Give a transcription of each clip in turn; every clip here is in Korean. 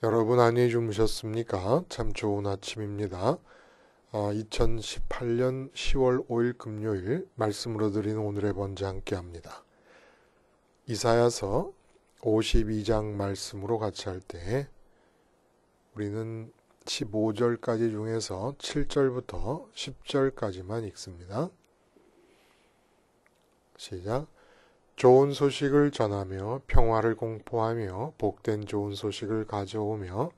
여러분 안녕히 주무셨습니까? 참 좋은 아침입니다. 2018년 10월 5일 금요일 말씀으로 드리는 오늘의 번제 함께 합니다. 이사야서 52장 말씀으로 같이 할 때 우리는 15절까지 중에서 7절부터 10절까지만 읽습니다. 시작. 좋은 소식을 전하며 평화를 공포하며 복된 좋은 소식을 가져오며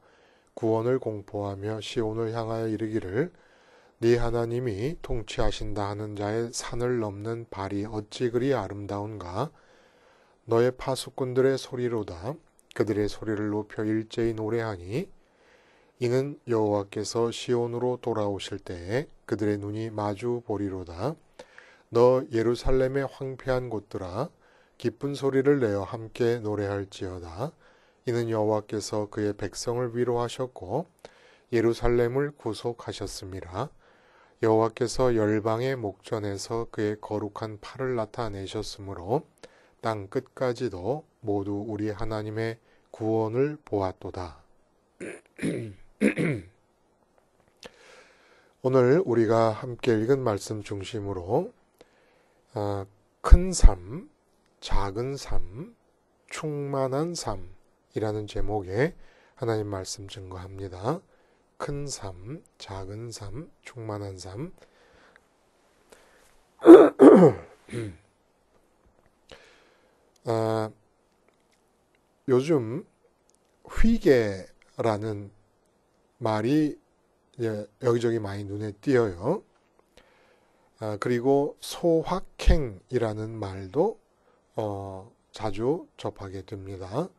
구원을 공포하며 시온을 향하여 이르기를 네 하나님이 통치하신다 하는 자의 산을 넘는 발이 어찌 그리 아름다운가. 너의 파수꾼들의 소리로다. 그들의 소리를 높여 일제히 노래하니 이는 여호와께서 시온으로 돌아오실 때에 그들의 눈이 마주 보리로다. 너 예루살렘의 황폐한 곳들아 기쁜 소리를 내어 함께 노래할지어다. 이는 여호와께서 그의 백성을 위로하셨고 예루살렘을 구속하셨음이라. 여호와께서 열방의 목전에서 그의 거룩한 팔을 나타내셨으므로 땅 끝까지도 모두 우리 하나님의 구원을 보았도다. 오늘 우리가 함께 읽은 말씀 중심으로 큰 삶, 작은 삶, 충만한 삶이라는 제목의 하나님 말씀 증거합니다. 큰 삶, 작은 삶, 충만한 삶. 요즘 회개라는 말이 여기저기 많이 눈에 띄어요. 그리고 소확행이라는 말도 자주 접하게 됩니다.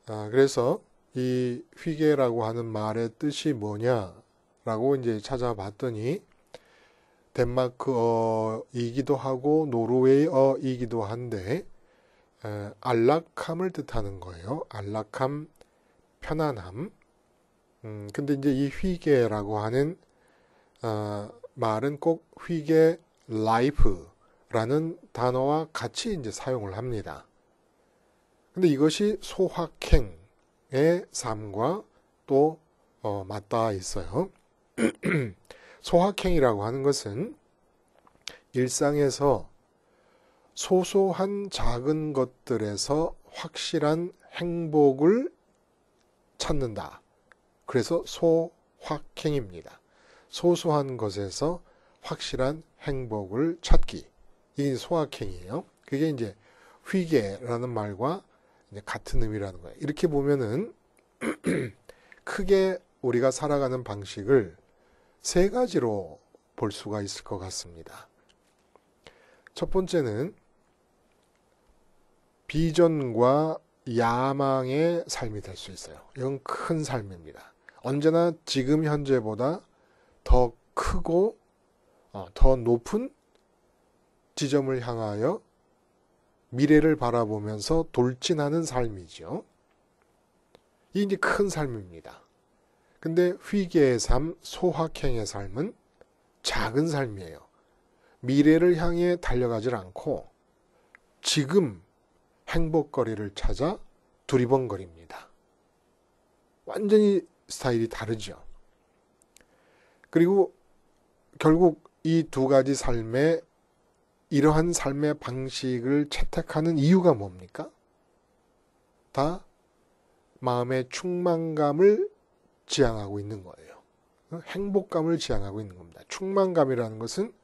그래서 이 회개라고 하는 말의 뜻이 뭐냐라고 이제 찾아봤더니 덴마크어이기도 하고 노르웨이어이기도 한데 안락함을 뜻하는 거예요. 안락함, 편안함. 근데 이제 이 회개라고 하는 말은 꼭 회개 라이프라는 단어와 같이 이제 사용을 합니다. 근데 이것이 소확행의 삶과 또 맞닿아 있어요. 소확행이라고 하는 것은 일상에서 소소한 작은 것들에서 확실한 행복을 찾는다. 그래서 소확행입니다. 소소한 것에서 확실한 행복을 찾기. 이게 소확행이에요. 그게 이제 회개라는 말과 이제 같은 의미라는 거예요. 이렇게 보면은 크게 우리가 살아가는 방식을 세 가지로 볼 수가 있을 것 같습니다. 첫 번째는 비전과 야망의 삶이 될 수 있어요. 이건 큰 삶입니다. 언제나 지금 현재보다 더 크고 더 높은 지점을 향하여 미래를 바라보면서 돌진하는 삶이죠. 이게 이제 큰 삶입니다. 근데 회개의 삶, 소확행의 삶은 작은 삶이에요. 미래를 향해 달려가질 않고 지금 행복거리를 찾아 두리번거립니다. 완전히 스타일이 다르죠. 그리고 결국 이 두 가지 삶의 이러한 삶의 방식을 채택하는 이유가 뭡니까? 다 마음의 충만감을 지향하고 있는 거예요. 행복감을 지향하고 있는 겁니다. 충만감이라는 것은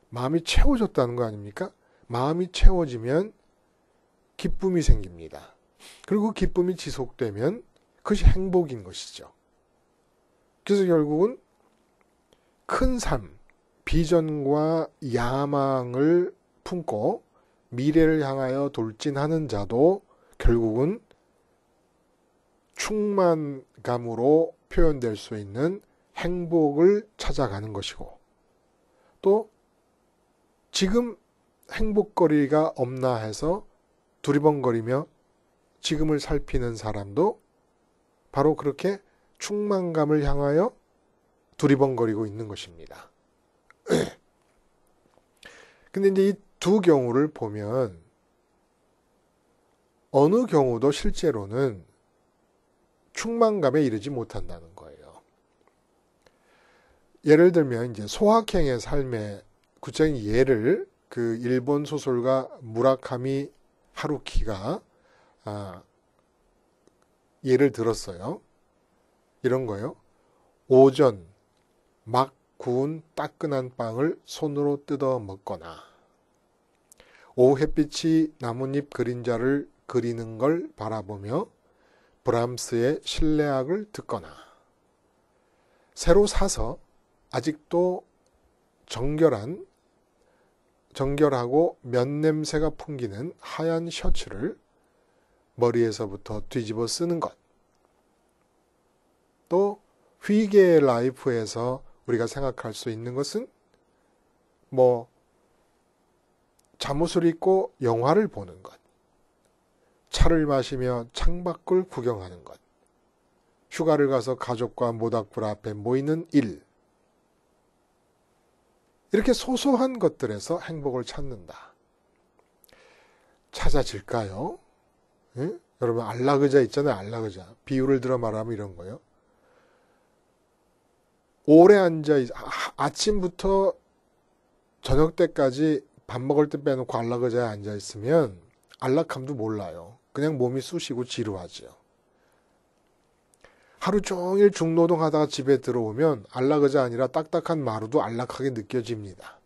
마음이 채워졌다는 거 아닙니까? 마음이 채워지면 기쁨이 생깁니다. 그리고 기쁨이 지속되면 그것이 행복인 것이죠. 그래서 결국은 큰 삶, 비전과 야망을 품고 미래를 향하여 돌진하는 자도 결국은 충만감으로 표현될 수 있는 행복을 찾아가는 것이고, 또 지금 행복거리가 없나 해서 두리번거리며 지금을 살피는 사람도 바로 그렇게 충만감을 향하여 두리번거리고 있는 것입니다. 근데 이제 이 두 경우를 보면 어느 경우도 실제로는 충만감에 이르지 못한다는 거예요. 예를 들면 이제 소확행의 삶의 구체적인 예를 그 일본 소설가 무라카미 하루키가 예를 들었어요. 이런 거요. 오전 막 구운 따끈한 빵을 손으로 뜯어 먹거나 오후 햇빛이 나뭇잎 그림자를 그리는 걸 바라보며 브람스의 실내악을 듣거나 새로 사서 아직도 정결하고 면 냄새가 풍기는 하얀 셔츠를 머리에서부터 뒤집어 쓰는 것. 또 휘게의 라이프에서 우리가 생각할 수 있는 것은 잠옷을 입고 영화를 보는 것, 차를 마시며 창밖을 구경하는 것, 휴가를 가서 가족과 모닥불 앞에 모이는 일, 이렇게 소소한 것들에서 행복을 찾는다. 찾아질까요? 예? 여러분 안락의자 있잖아요. 안락의자. 비유를 들어 말하면 이런 거예요. 오래 아침부터 저녁 때까지 밥 먹을 때 빼놓고 안락의자에 앉아있으면 안락함도 몰라요. 그냥 몸이 쑤시고 지루하죠. 하루 종일 중노동하다가 집에 들어오면 안락의자 아니라 딱딱한 마루도 안락하게 느껴집니다.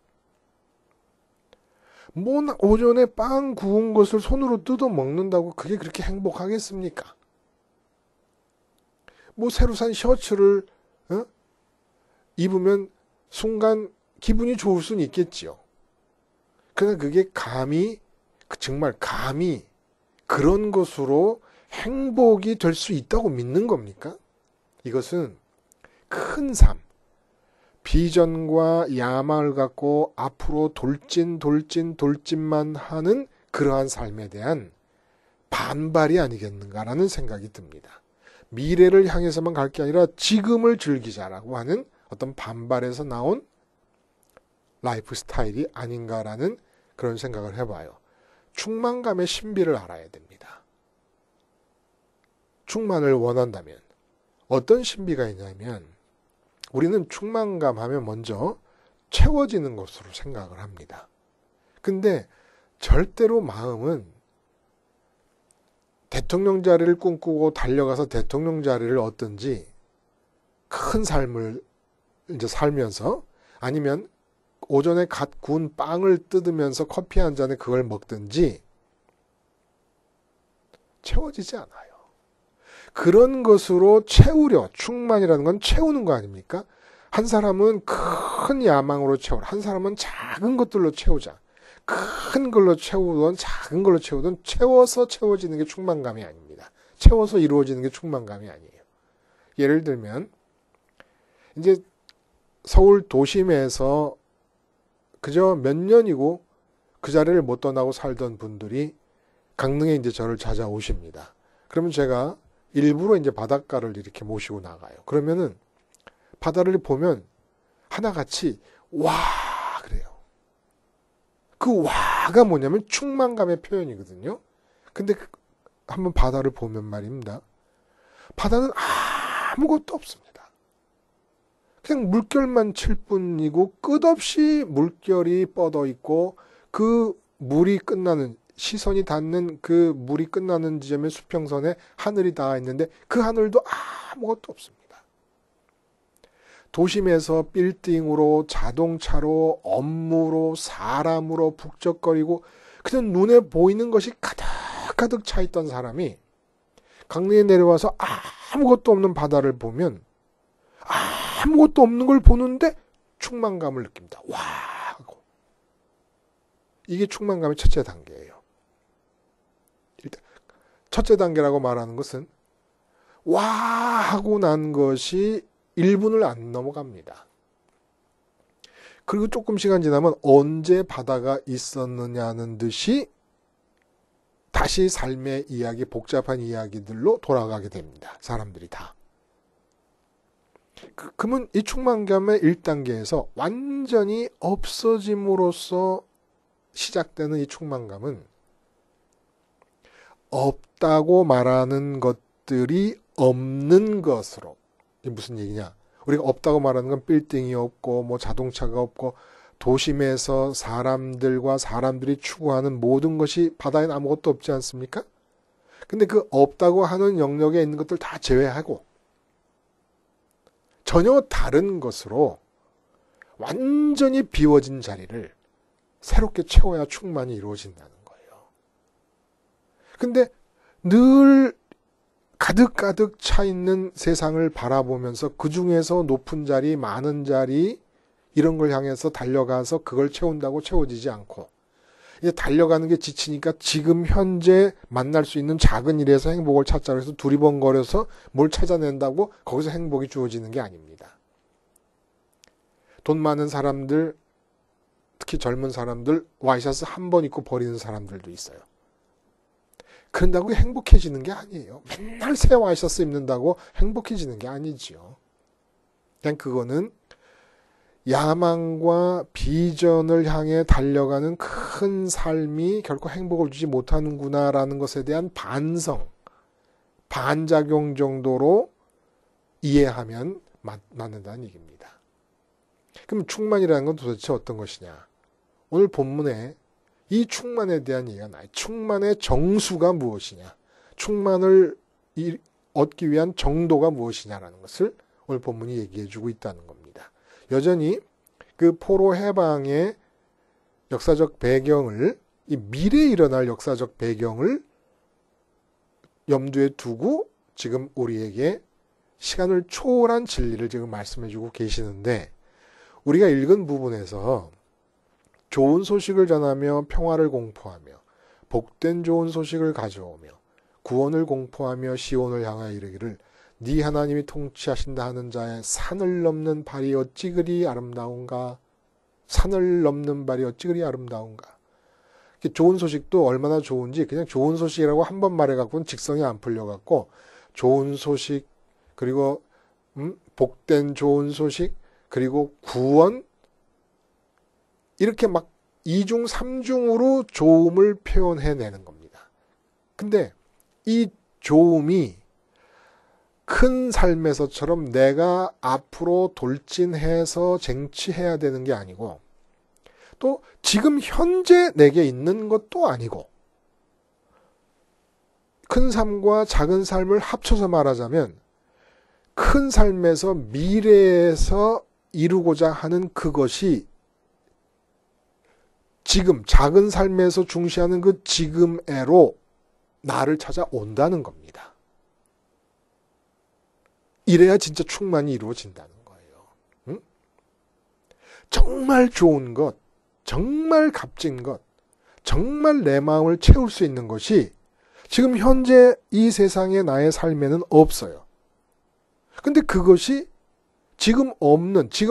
오전에 빵 구운 것을 손으로 뜯어 먹는다고 그게 그렇게 행복하겠습니까? 새로 산 셔츠를 입으면 순간 기분이 좋을 수는 있겠지요. 그러나 그게 정말 감히 그런 것으로 행복이 될 수 있다고 믿는 겁니까? 이것은 큰 삶, 비전과 야망을 갖고 앞으로 돌진만 하는 그러한 삶에 대한 반발이 아니겠는가라는 생각이 듭니다. 미래를 향해서만 갈 게 아니라 지금을 즐기자라고 하는 어떤 반발에서 나온 라이프 스타일이 아닌가라는 그런 생각을 해봐요. 충만감의 신비를 알아야 됩니다. 충만을 원한다면 어떤 신비가 있냐면 우리는 충만감 하면 먼저 채워지는 것으로 생각을 합니다. 근데 절대로 마음은 대통령 자리를 꿈꾸고 달려가서 대통령 자리를 얻든지 큰 삶을 이제 살면서 아니면 오전에 갓 구운 빵을 뜯으면서 커피 한 잔에 그걸 먹든지 채워지지 않아요. 그런 것으로 충만이라는 건 채우는 거 아닙니까? 한 사람은 큰 야망으로 채우라. 한 사람은 작은 것들로 채우자. 큰 걸로 채우든 작은 걸로 채우든 채워서 채워지는 게 충만감이 아닙니다. 채워서 이루어지는 게 충만감이 아니에요. 예를 들면 이제 서울 도심에서 그저 몇 년이고 그 자리를 못 떠나고 살던 분들이 강릉에 이제 저를 찾아오십니다. 그러면 제가 일부러 이제 바닷가를 이렇게 모시고 나가요. 그러면은 바다를 보면 하나같이 와 그래요. 그 와가 뭐냐면 충만감의 표현이거든요. 근데 한번 바다를 보면 말입니다. 바다는 아무것도 없습니다. 그냥 물결만 칠 뿐이고 끝없이 물결이 뻗어 있고 그 물이 끝나는 시선이 닿는 그 물이 끝나는 지점의 수평선에 하늘이 닿아 있는데 그 하늘도 아무것도 없습니다. 도심에서 빌딩으로 자동차로 업무로 사람으로 북적거리고 그냥 눈에 보이는 것이 가득가득 차 있던 사람이 강릉에 내려와서 아무것도 없는 바다를 보면 아무것도 없는 걸 보는데 충만감을 느낍니다. 와 하고. 이게 충만감의 첫째 단계예요. 일단 첫째 단계라고 말하는 것은 와 하고 난 것이 1분을 안 넘어갑니다. 그리고 조금 시간 지나면 언제 바다가 있었느냐는 듯이 다시 삶의 이야기, 복잡한 이야기들로 돌아가게 됩니다. 사람들이 다. 그러면 이 충만감의 1단계에서 완전히 없어짐으로써 시작되는 이 충만감은 없다고 말하는 것들이 없는 것으로. 이게 무슨 얘기냐? 우리가 없다고 말하는 건 빌딩이 없고 뭐 자동차가 없고 도심에서 사람들과 사람들이 추구하는 모든 것이 바다에는 아무것도 없지 않습니까? 근데 그 없다고 하는 영역에 있는 것들 다 제외하고 전혀 다른 것으로 완전히 비워진 자리를 새롭게 채워야 충만이 이루어진다는 거예요. 근데 늘 가득가득 차 있는 세상을 바라보면서 그 중에서 높은 자리, 많은 자리 이런 걸 향해서 달려가서 그걸 채운다고 채워지지 않고 이제 달려가는 게 지치니까 지금 현재 만날 수 있는 작은 일에서 행복을 찾자고 해서 두리번거려서 뭘 찾아낸다고 거기서 행복이 주어지는 게 아닙니다. 돈 많은 사람들, 특히 젊은 사람들 와이셔츠 한 번 입고 버리는 사람들도 있어요. 그런다고 행복해지는 게 아니에요. 맨날 새 와이셔츠 입는다고 행복해지는 게 아니지요. 그냥 그거는 야망과 비전을 향해 달려가는 큰 삶이 결코 행복을 주지 못하는구나라는 것에 대한 반성, 반작용 정도로 이해하면 맞는다는 얘기입니다. 그럼 충만이라는 건 도대체 어떤 것이냐? 오늘 본문에 이 충만에 대한 얘기가 나와요. 충만의 정수가 무엇이냐? 충만을 얻기 위한 정도가 무엇이냐라는 것을 오늘 본문이 얘기해 주고 있다는 겁니다. 여전히 그 포로 해방의 역사적 배경을, 이 미래에 일어날 역사적 배경을 염두에 두고 지금 우리에게 시간을 초월한 진리를 지금 말씀해 주고 계시는데, 우리가 읽은 부분에서 좋은 소식을 전하며 평화를 공포하며 복된 좋은 소식을 가져오며 구원을 공포하며 시온을 향하여 이르기를 네 하나님이 통치하신다 하는 자의 산을 넘는 발이 어찌 그리 아름다운가. 산을 넘는 발이 어찌 그리 아름다운가. 좋은 소식도 얼마나 좋은지 그냥 좋은 소식이라고 한 번 말해갖고는 직성이 안 풀려갖고 좋은 소식, 그리고 복된 좋은 소식, 그리고 구원, 이렇게 막 2중 3중으로 좋음을 표현해내는 겁니다. 근데 이 좋음이 큰 삶에서처럼 내가 앞으로 돌진해서 쟁취해야 되는 게 아니고, 또 지금 현재 내게 있는 것도 아니고, 큰 삶과 작은 삶을 합쳐서 말하자면 큰 삶에서 미래에서 이루고자 하는 그것이 지금 작은 삶에서 중시하는 그 지금애로 나를 찾아온다는 겁니다. 이래야 진짜 충만이 이루어진다는 거예요. 응? 정말 좋은 것, 정말 값진 것, 정말 내 마음을 채울 수 있는 것이 지금 현재 이 세상의 나의 삶에는 없어요. 근데 그것이 지금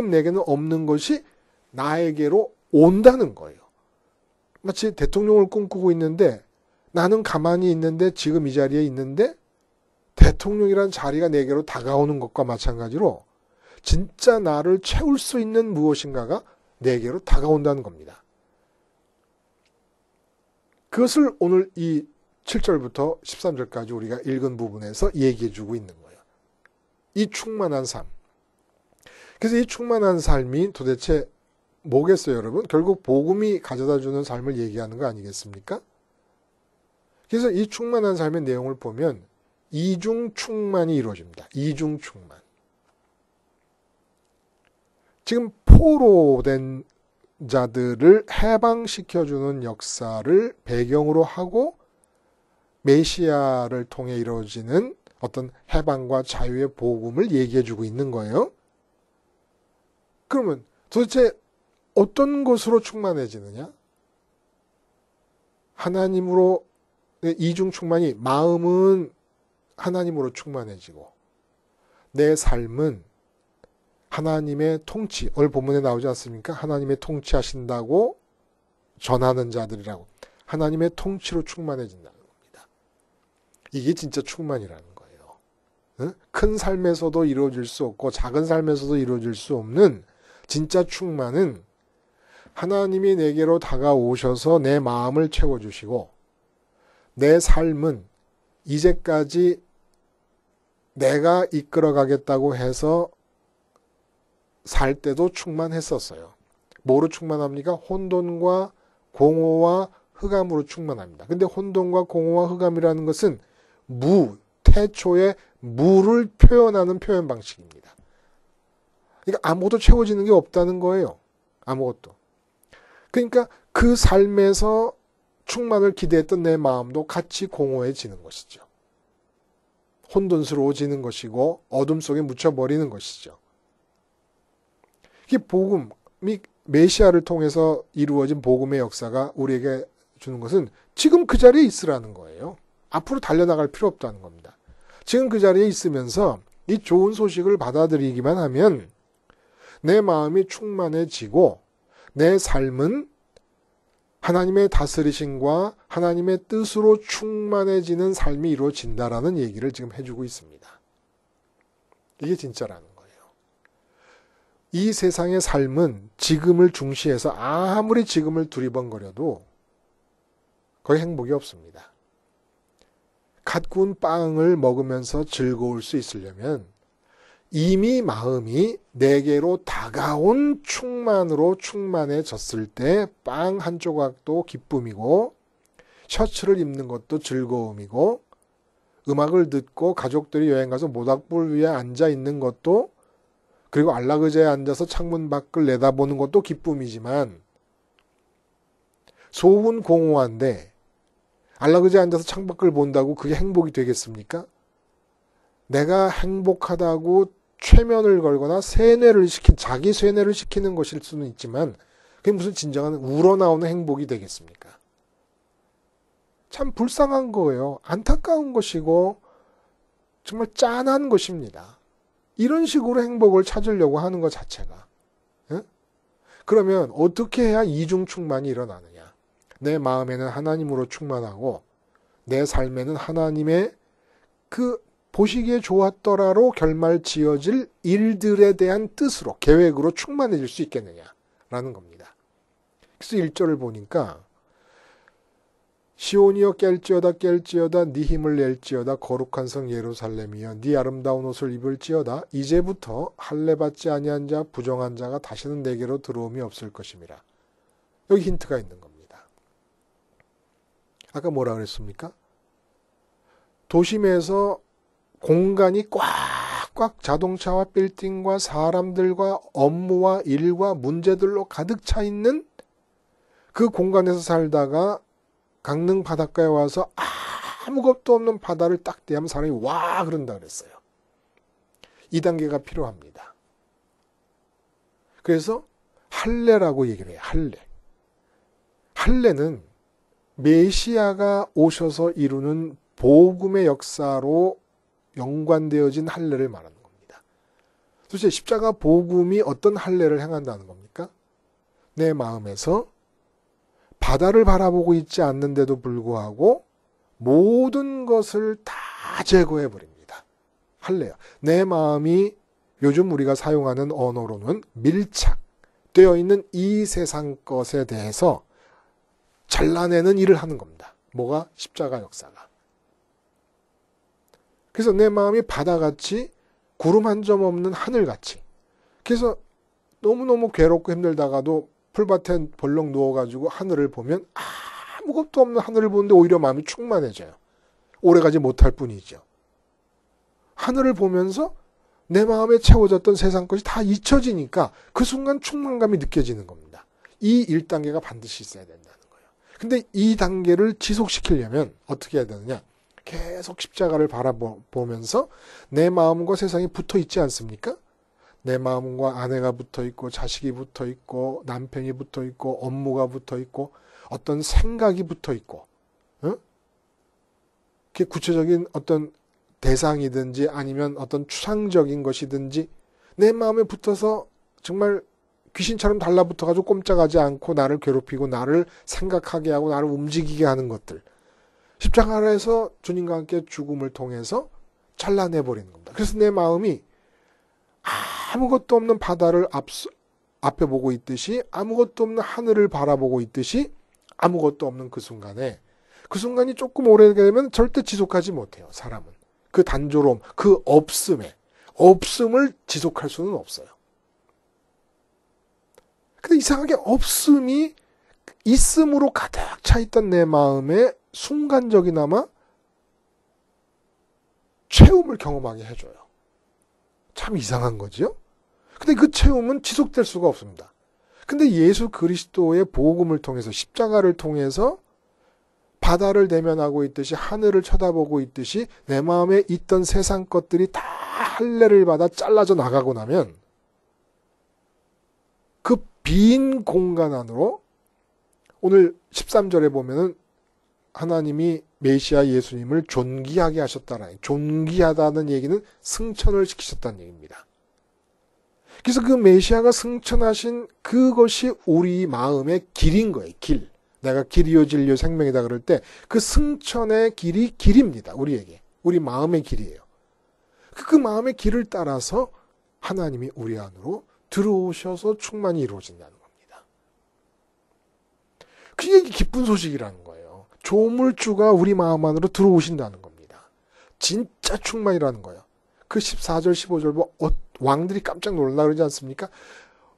내게는 없는 것이 나에게로 온다는 거예요. 마치 대통령을 꿈꾸고 있는데 나는 가만히 있는데 지금 이 자리에 있는데 대통령이란 자리가 내게로 다가오는 것과 마찬가지로 진짜 나를 채울 수 있는 무엇인가가 내게로 다가온다는 겁니다. 그것을 오늘 이 7절부터 13절까지 우리가 읽은 부분에서 얘기해 주고 있는 거예요. 이 충만한 삶. 그래서 이 충만한 삶이 도대체 뭐겠어요, 여러분? 결국 복음이 가져다 주는 삶을 얘기하는 거 아니겠습니까? 그래서 이 충만한 삶의 내용을 보면 이중 충만이 이루어집니다. 이중 충만. 지금 포로된 자들을 해방시켜주는 역사를 배경으로 하고 메시아를 통해 이루어지는 어떤 해방과 자유의 복음을 얘기해주고 있는 거예요. 그러면 도대체 어떤 것으로 충만해지느냐? 하나님으로, 이중 충만이 마음은 하나님으로 충만해지고 내 삶은 하나님의 통치, 오늘 본문에 나오지 않습니까? 하나님의 통치하신다고 전하는 자들이라고. 하나님의 통치로 충만해진다는 겁니다. 이게 진짜 충만이라는 거예요. 큰 삶에서도 이루어질 수 없고 작은 삶에서도 이루어질 수 없는 진짜 충만은 하나님이 내게로 다가오셔서 내 마음을 채워주시고 내 삶은 이제까지 내가 이끌어가겠다고 해서 살 때도 충만했었어요. 뭐로 충만합니까? 혼돈과 공허와 흑암으로 충만합니다. 근데 혼돈과 공허와 흑암이라는 것은 태초의 무를 표현하는 표현 방식입니다. 그러니까 아무것도 채워지는 게 없다는 거예요. 아무것도. 그러니까 그 삶에서 충만을 기대했던 내 마음도 같이 공허해지는 것이죠. 혼돈스러워지는 것이고 어둠 속에 묻혀버리는 것이죠. 이 복음이 메시아를 통해서 이루어진 복음의 역사가 우리에게 주는 것은 지금 그 자리에 있으라는 거예요. 앞으로 달려나갈 필요 없다는 겁니다. 지금 그 자리에 있으면서 이 좋은 소식을 받아들이기만 하면 내 마음이 충만해지고 내 삶은 하나님의 다스리심과 하나님의 뜻으로 충만해지는 삶이 이루어진다라는 얘기를 지금 해주고 있습니다. 이게 진짜라는 거예요. 이 세상의 삶은 지금을 중시해서 아무리 지금을 두리번거려도 거의 행복이 없습니다. 갓 구운 빵을 먹으면서 즐거울 수 있으려면 이미 마음이 내게로 다가온 충만으로 충만해졌을 때 빵 한 조각도 기쁨이고 셔츠를 입는 것도 즐거움이고 음악을 듣고 가족들이 여행 가서 모닥불 위에 앉아 있는 것도 그리고 안락의자에 앉아서 창문 밖을 내다보는 것도 기쁨이지만 속은 공허한데 안락의자에 앉아서 창밖을 본다고 그게 행복이 되겠습니까? 내가 행복하다고 최면을 걸거나 자기 세뇌를 시키는 것일 수는 있지만 그게 무슨 진정한 우러나오는 행복이 되겠습니까? 참 불쌍한 거예요. 안타까운 것이고 정말 짠한 것입니다. 이런 식으로 행복을 찾으려고 하는 것 자체가. 예? 그러면 어떻게 해야 이중 충만이 일어나느냐? 내 마음에는 하나님으로 충만하고 내 삶에는 하나님의 그 보시기에 좋았더라로 결말 지어질 일들에 대한 뜻으로 계획으로 충만해질 수 있겠느냐라는 겁니다. 그래서 1절을 보니까 시온이여 깰지어다 네 힘을 낼지어다 거룩한 성 예루살렘이여 네 아름다운 옷을 입을지어다 이제부터 할례받지 아니한 자 부정한 자가 다시는 내게로 들어옴이 없을 것임이라. 여기 힌트가 있는 겁니다. 아까 뭐라 그랬습니까? 도심에서 공간이 꽉꽉 자동차와 빌딩과 사람들과 업무와 일과 문제들로 가득 차 있는 그 공간에서 살다가 강릉 바닷가에 와서 아무것도 없는 바다를 딱 대하면 사람이 와 그런다 그랬어요. 2단계가 필요합니다. 그래서 할례라고 얘기를 해요. 할례는 메시아가 오셔서 이루는 복음의 역사로 연관되어진 할례를 말하는 겁니다. 도대체 십자가 복음이 어떤 할례를 행한다는 겁니까? 내 마음에서 바다를 바라보고 있지 않는데도 불구하고 모든 것을 다 제거해 버립니다. 할례야. 내 마음이 요즘 우리가 사용하는 언어로는 밀착되어 있는 이 세상 것에 대해서 잘라내는 일을 하는 겁니다. 뭐가? 십자가 역사가. 그래서 내 마음이 바다같이 구름 한 점 없는 하늘같이. 그래서 너무너무 괴롭고 힘들다가도 풀밭에 벌렁 누워가지고 하늘을 보면 아무것도 없는 하늘을 보는데 오히려 마음이 충만해져요. 오래가지 못할 뿐이죠. 하늘을 보면서 내 마음에 채워졌던 세상 것이 다 잊혀지니까 그 순간 충만감이 느껴지는 겁니다. 이 1단계가 반드시 있어야 된다는 거예요. 근데 이 단계를 지속시키려면 어떻게 해야 되느냐? 계속 십자가를 바라보면서 내 마음과 세상이 붙어 있지 않습니까? 내 마음과 아내가 붙어 있고 자식이 붙어 있고 남편이 붙어 있고 업무가 붙어 있고 어떤 생각이 붙어 있고 그게 구체적인 어떤 대상이든지 아니면 어떤 추상적인 것이든지 내 마음에 붙어서 정말 귀신처럼 달라붙어가지고 꼼짝하지 않고 나를 괴롭히고 나를 생각하게 하고 나를 움직이게 하는 것들 십자가 아래에서 주님과 함께 죽음을 통해서 잘라내버리는 겁니다. 그래서 내 마음이 아무것도 없는 바다를 앞에 보고 있듯이 아무것도 없는 하늘을 바라보고 있듯이 아무것도 없는 그 순간이 조금 오래되면 절대 지속하지 못해요. 사람은. 그 단조로움, 그 없음을 지속할 수는 없어요. 근데 이상하게 없음이 있음으로 가득 차 있던 내 마음에 순간적이나마 체험을 경험하게 해줘요. 참 이상한 거지요? 근데 그 체험은 지속될 수가 없습니다. 근데 예수 그리스도의 복음을 통해서, 십자가를 통해서 바다를 대면하고 있듯이, 하늘을 쳐다보고 있듯이 내 마음에 있던 세상 것들이 다 할례를 받아 잘라져 나가고 나면 그 빈 공간 안으로, 오늘 13절에 보면은 하나님이 메시아 예수님을 존귀하게 하셨다는, 존귀하다는 얘기는 승천을 시키셨다는 얘기입니다. 그래서 그 메시아가 승천하신 그것이 우리 마음의 길인 거예요. 길. 내가 길이요 진리요 생명이다 그럴 때 그 승천의 길이 길입니다. 우리에게. 우리 마음의 길이에요. 그 마음의 길을 따라서 하나님이 우리 안으로 들어오셔서 충만히 이루어진다는 겁니다. 그게 기쁜 소식이라는 거예요. 조물주가 우리 마음 안으로 들어오신다는 겁니다. 진짜 충만이라는 거예요. 그 14절 15절 뭐 왕들이 깜짝 놀라 그러지 않습니까?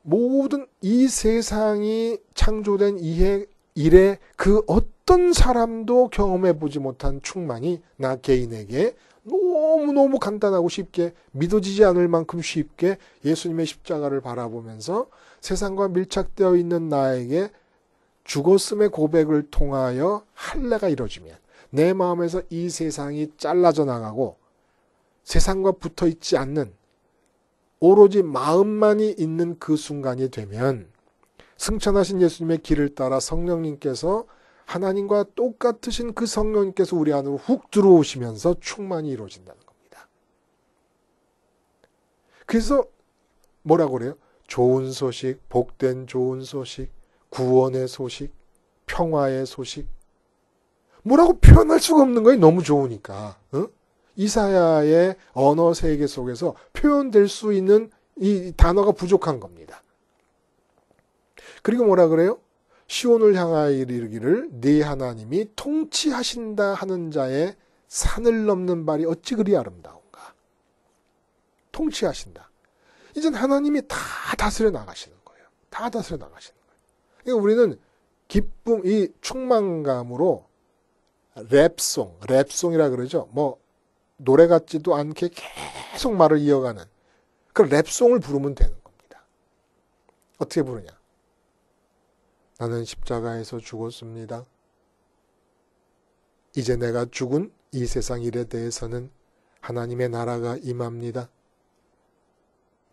모든 이 세상이 창조된 이래 그 어떤 사람도 경험해 보지 못한 충만이 나 개인에게 너무너무 간단하고 쉽게, 믿어지지 않을 만큼 쉽게 예수님의 십자가를 바라보면서 세상과 밀착되어 있는 나에게 죽었음의 고백을 통하여 할례가 이루어지면 내 마음에서 이 세상이 잘라져 나가고 세상과 붙어 있지 않는 오로지 마음만이 있는 그 순간이 되면 승천하신 예수님의 길을 따라 성령님께서, 하나님과 똑같으신 그 성령님께서 우리 안으로 훅 들어오시면서 충만히 이루어진다는 겁니다. 그래서 뭐라고 그래요? 좋은 소식, 복된 좋은 소식, 구원의 소식, 평화의 소식. 뭐라고 표현할 수가 없는 거예요. 너무 좋으니까. 이사야의 언어 세계 속에서 표현될 수 있는 이 단어가 부족한 겁니다. 그리고 뭐라 그래요? 시온을 향하여 이르기를 네 하나님이 통치하신다 하는 자의 산을 넘는 발이 어찌 그리 아름다운가. 통치하신다. 이젠 하나님이 다 다스려 나가시는 거예요. 다 다스려 나가시는 거예요. 그러니까 우리는 기쁨, 이 충만감으로 랩송이라 그러죠. 뭐 노래 같지도 않게 계속 말을 이어가는 그 랩송을 부르면 되는 겁니다. 어떻게 부르냐? 나는 십자가에서 죽었습니다. 이제 내가 죽은 이 세상 일에 대해서는 하나님의 나라가 임합니다.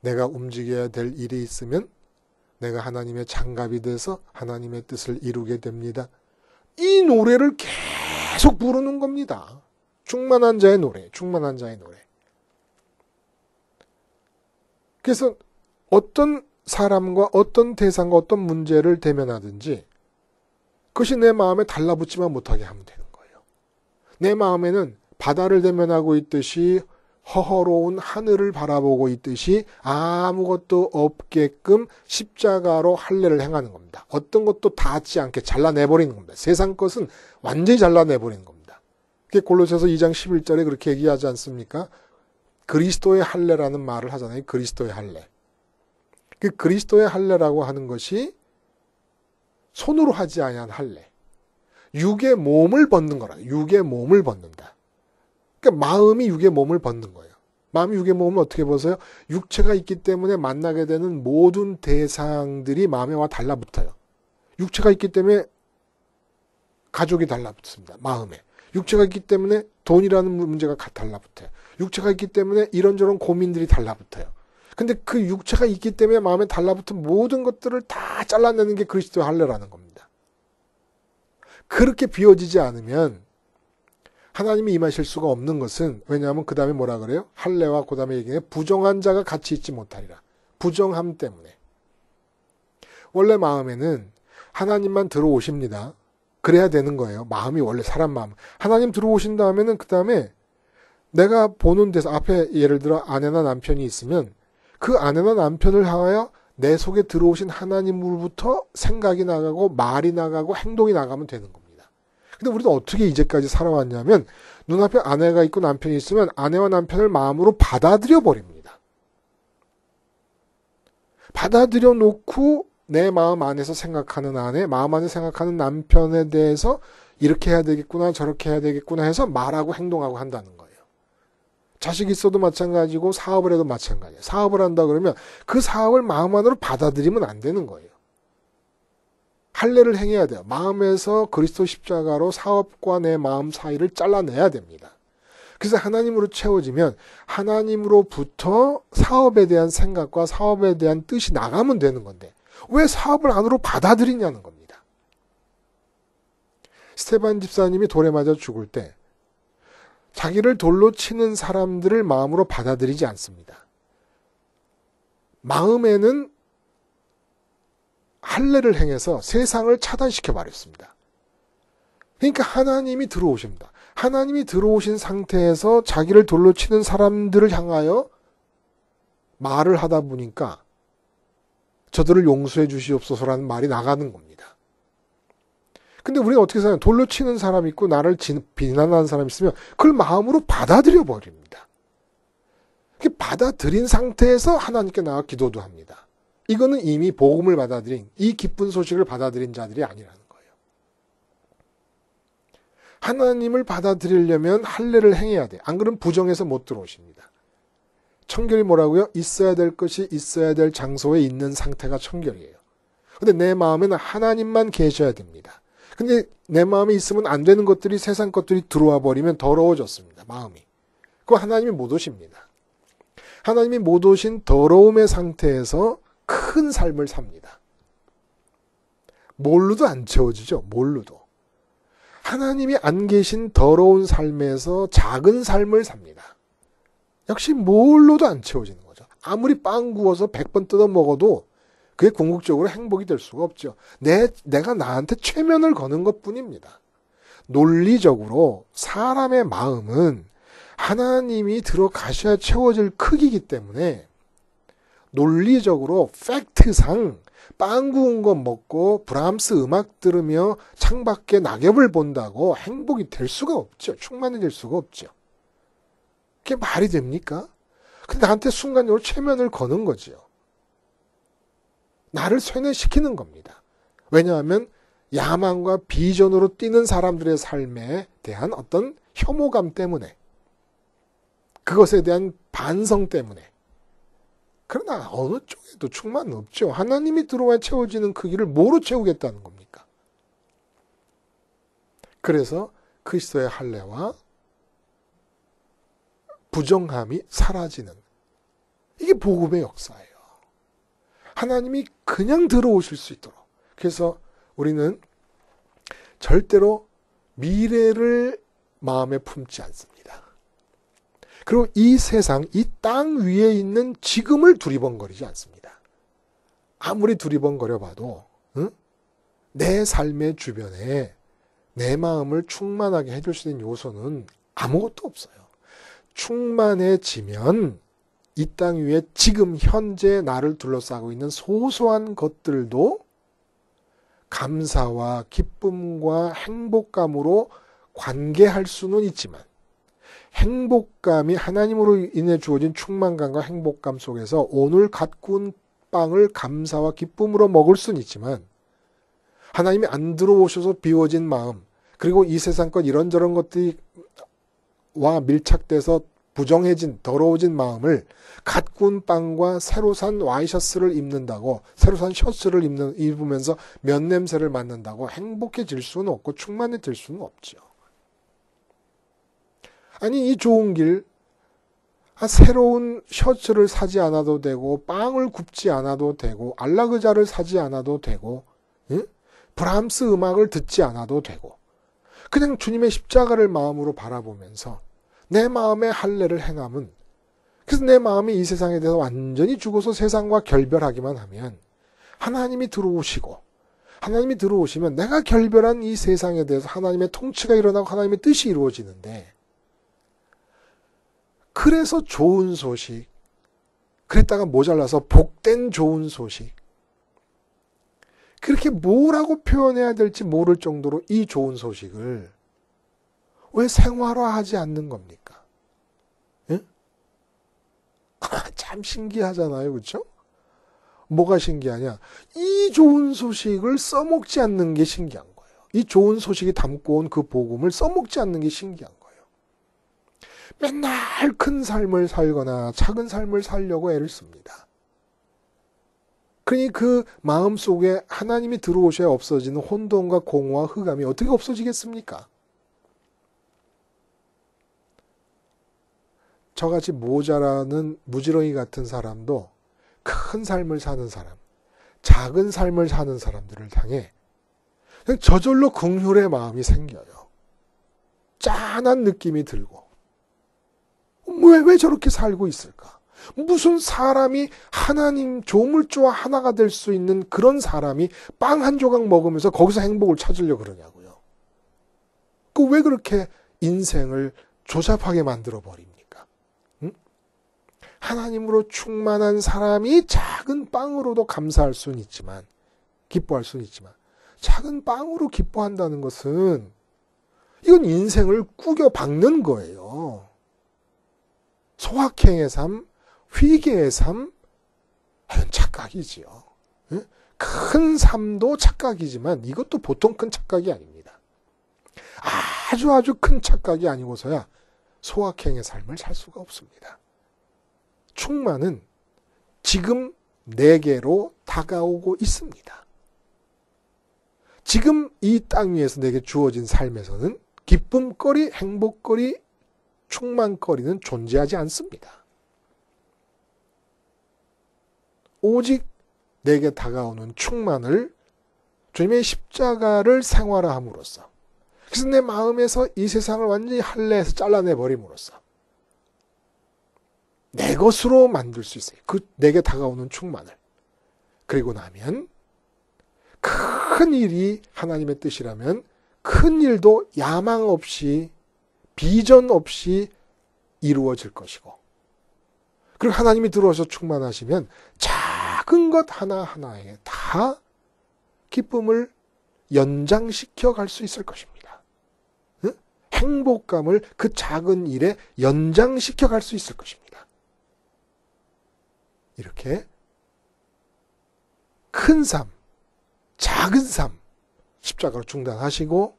내가 움직여야 될 일이 있으면 내가 하나님의 장갑이 돼서 하나님의 뜻을 이루게 됩니다. 이 노래를 계속 부르는 겁니다. 충만한 자의 노래, 충만한 자의 노래. 그래서 어떤 사람과 어떤 대상과 어떤 문제를 대면하든지 그것이 내 마음에 달라붙지만 못하게 하면 되는 거예요. 내 마음에는 바다를 대면하고 있듯이, 허허로운 하늘을 바라보고 있듯이 아무것도 없게끔 십자가로 할례를 행하는 겁니다. 어떤 것도 닿지 않게 잘라내버리는 겁니다. 세상 것은 완전히 잘라내버리는 겁니다. 그게 골로새서 2장 11절에 그렇게 얘기하지 않습니까? 그리스도의 할례라는 말을 하잖아요. 그리스도의 할례. 그 그리스도의 할례라고 하는 것이 손으로 하지 아니한 할례. 육의 몸을 벗는 거라. 육의 몸을 벗는다. 그러니까 마음이 육의 몸을 벗는 거예요. 마음이 육의 몸을 어떻게 벗어요? 육체가 있기 때문에 만나게 되는 모든 대상들이 마음에 와 달라붙어요. 육체가 있기 때문에 가족이 달라붙습니다. 마음에. 육체가 있기 때문에 돈이라는 문제가 달라붙어요. 육체가 있기 때문에 이런저런 고민들이 달라붙어요. 근데 그 육체가 있기 때문에 마음에 달라붙은 모든 것들을 다 잘라내는 게 그리스도의 할례라는 겁니다. 그렇게 비워지지 않으면 하나님이 임하실 수가 없는 것은, 왜냐하면 그 다음에 뭐라 그래요? 할례와 그 다음에 얘기해 부정한 자가 같이 있지 못하리라. 부정함 때문에. 원래 마음에는 하나님만 들어오십니다. 그래야 되는 거예요. 마음이 원래 사람 마음. 하나님 들어오신 다음에는 그 다음에 내가 보는 데서, 앞에 예를 들어 아내나 남편이 있으면 그 아내나 남편을 향하여 내 속에 들어오신 하나님으로부터 생각이 나가고 말이 나가고 행동이 나가면 되는 겁니다. 근데 우리는 어떻게 이제까지 살아왔냐면 눈앞에 아내가 있고 남편이 있으면 아내와 남편을 마음으로 받아들여 버립니다. 받아들여 놓고 내 마음 안에서 생각하는 아내, 마음 안에 생각하는 남편에 대해서 이렇게 해야 되겠구나, 저렇게 해야 되겠구나 해서 말하고 행동하고 한다는 거예요. 자식이 있어도 마찬가지고 사업을 해도 마찬가지예요. 사업을 한다 그러면 그 사업을 마음 안으로 받아들이면 안 되는 거예요. 할례를 행해야 돼요. 마음에서 그리스도 십자가로 사업과 내 마음 사이를 잘라내야 됩니다. 그래서 하나님으로 채워지면 하나님으로부터 사업에 대한 생각과 사업에 대한 뜻이 나가면 되는 건데 왜 사업을 안으로 받아들이냐는 겁니다. 스테반 집사님이 돌에 맞아 죽을 때 자기를 돌로 치는 사람들을 마음으로 받아들이지 않습니다. 마음에는 할례를 행해서 세상을 차단시켜 버렸습니다. 그러니까 하나님이 들어오십니다. 하나님이 들어오신 상태에서 자기를 돌로 치는 사람들을 향하여 말을 하다 보니까 저들을 용서해 주시옵소서라는 말이 나가는 겁니다. 근데 우리는 어떻게 생각해요? 돌로 치는 사람이 있고 나를 비난하는 사람이 있으면 그걸 마음으로 받아들여 버립니다. 받아들인 상태에서 하나님께 나가 기도도 합니다. 이거는 이미 복음을 받아들인, 이 기쁜 소식을 받아들인 자들이 아니라는 거예요. 하나님을 받아들이려면 할례를 행해야 돼. 안 그러면 부정해서 못 들어오십니다. 청결이 뭐라고요? 있어야 될 것이 있어야 될 장소에 있는 상태가 청결이에요. 근데 내 마음에는 하나님만 계셔야 됩니다. 근데 내 마음에 있으면 안 되는 것들이 세상 것들이 들어와 버리면 더러워졌습니다. 마음이. 그거 하나님이 못 오십니다. 하나님이 못 오신 더러움의 상태에서 큰 삶을 삽니다. 뭘로도 안 채워지죠. 뭘로도. 하나님이 안 계신 더러운 삶에서 작은 삶을 삽니다. 역시 뭘로도 안 채워지는 거죠. 아무리 빵 구워서 100번 뜯어 먹어도 그게 궁극적으로 행복이 될 수가 없죠. 내가 나한테 최면을 거는 것뿐입니다. 논리적으로 사람의 마음은 하나님이 들어가셔야 채워질 크기이기 때문에 논리적으로 팩트상 빵 구운 거 먹고 브람스 음악 들으며 창밖에 낙엽을 본다고 행복이 될 수가 없죠. 충만해질 수가 없죠. 그게 말이 됩니까? 근데 나한테 순간적으로 최면을 거는 거죠. 나를 쇠뇌시키는 겁니다. 왜냐하면 야망과 비전으로 뛰는 사람들의 삶에 대한 어떤 혐오감 때문에 그것에 대한 반성 때문에 그러나 어느 쪽에도 충만은 없죠. 하나님이 들어와 채워지는 크기를 뭐로 채우겠다는 겁니까? 그래서 그리스도의 할례와 부정함이 사라지는 이게 복음의 역사예요. 하나님이 그냥 들어오실 수 있도록. 그래서 우리는 절대로 미래를 마음에 품지 않습니다. 그리고 이 세상, 이 땅 위에 있는 지금을 두리번거리지 않습니다. 아무리 두리번거려 봐도 내 삶의 주변에 내 마음을 충만하게 해줄 수 있는 요소는 아무것도 없어요. 충만해지면 이 땅 위에 지금 현재 나를 둘러싸고 있는 소소한 것들도 감사와 기쁨과 행복감으로 관계할 수는 있지만 행복감이 하나님으로 인해 주어진 충만감과 행복감 속에서 오늘 갓 구운 빵을 감사와 기쁨으로 먹을 수는 있지만 하나님이 안 들어오셔서 비워진 마음 그리고 이 세상 것 이런저런 것들이 와 밀착돼서 부정해진 더러워진 마음을 갓 구운 빵과 새로 산 와이셔츠를 입는다고 새로 산 셔츠를 입으면서 면 냄새를 맡는다고 행복해질 수는 없고 충만해질 수는 없죠. 아니 이 좋은 길 새로운 셔츠를 사지 않아도 되고 빵을 굽지 않아도 되고 알라그자를 사지 않아도 되고 브람스 음악을 듣지 않아도 되고 그냥 주님의 십자가를 마음으로 바라보면서 내 마음의 할례를 행함은 그래서 내 마음이 이 세상에 대해서 완전히 죽어서 세상과 결별하기만 하면 하나님이 들어오시고 하나님이 들어오시면 내가 결별한 이 세상에 대해서 하나님의 통치가 일어나고 하나님의 뜻이 이루어지는데 그래서 좋은 소식 그랬다가 모자라서 복된 좋은 소식 그렇게 뭐라고 표현해야 될지 모를 정도로 이 좋은 소식을 왜 생활화하지 않는 겁니까? 예? 참 신기하잖아요. 그렇죠? 뭐가 신기하냐? 이 좋은 소식을 써먹지 않는 게 신기한 거예요. 이 좋은 소식이 담고 온 그 복음을 써먹지 않는 게 신기한 거예요. 맨날 큰 삶을 살거나 작은 삶을 살려고 애를 씁니다. 그러니 그 마음속에 하나님이 들어오셔야 없어지는 혼돈과 공허와 흑암이 어떻게 없어지겠습니까? 저같이 모자라는 무지렁이 같은 사람도 큰 삶을 사는 사람, 작은 삶을 사는 사람들을 향해 저절로 긍휼의 마음이 생겨요. 짠한 느낌이 들고 왜 저렇게 살고 있을까? 무슨 사람이 하나님 조물주와 하나가 될 수 있는 그런 사람이 빵 한 조각 먹으면서 거기서 행복을 찾으려고 그러냐고요. 왜 그렇게 인생을 조잡하게 만들어 버립니까? 응? 하나님으로 충만한 사람이 작은 빵으로도 감사할 수는 있지만, 기뻐할 수는 있지만, 작은 빵으로 기뻐한다는 것은 이건 인생을 꾸겨 박는 거예요. 소확행의 삶, 회개의 삶, 이건 착각이지요. 큰 삶도 착각이지만 이것도 보통 큰 착각이 아닙니다. 아주 큰 착각이 아니고서야 소확행의 삶을 살 수가 없습니다. 충만은 지금 내게로 다가오고 있습니다. 지금 이 땅 위에서 내게 주어진 삶에서는 기쁨거리, 행복거리, 충만거리는 존재하지 않습니다. 오직 내게 다가오는 충만을 주님의 십자가를 생활화함으로써, 그래서 내 마음에서 이 세상을 완전히 할례해서 잘라내버림으로써 내 것으로 만들 수 있어요. 그 내게 다가오는 충만을. 그리고 나면 큰 일이 하나님의 뜻이라면 큰 일도 야망 없이, 비전 없이 이루어질 것이고, 그리고 하나님이 들어와서 충만하시면 작은 것 하나하나에 다 기쁨을 연장시켜 갈 수 있을 것입니다. 행복감을 그 작은 일에 연장시켜 갈 수 있을 것입니다. 이렇게 큰 삶, 작은 삶, 십자가로 중단하시고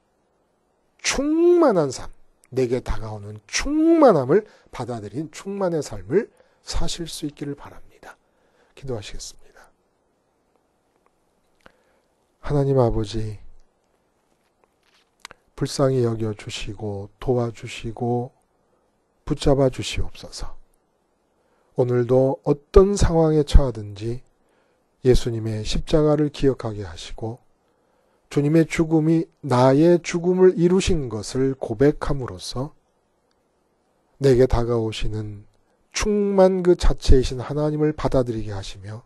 충만한 삶, 내게 다가오는 충만함을 받아들인 충만의 삶을 사실 수 있기를 바랍니다. 기도하시겠습니다. 하나님 아버지, 불쌍히 여겨주시고 도와주시고 붙잡아 주시옵소서. 오늘도 어떤 상황에 처하든지 예수님의 십자가를 기억하게 하시고 주님의 죽음이 나의 죽음을 이루신 것을 고백함으로써 내게 다가오시는 충만 그 자체이신 하나님을 받아들이게 하시며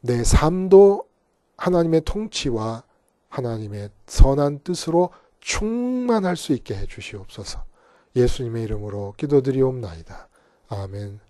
내 삶도 하나님의 통치와 하나님의 선한 뜻으로 충만할 수 있게 해 주시옵소서. 예수님의 이름으로 기도드리옵나이다. 아멘.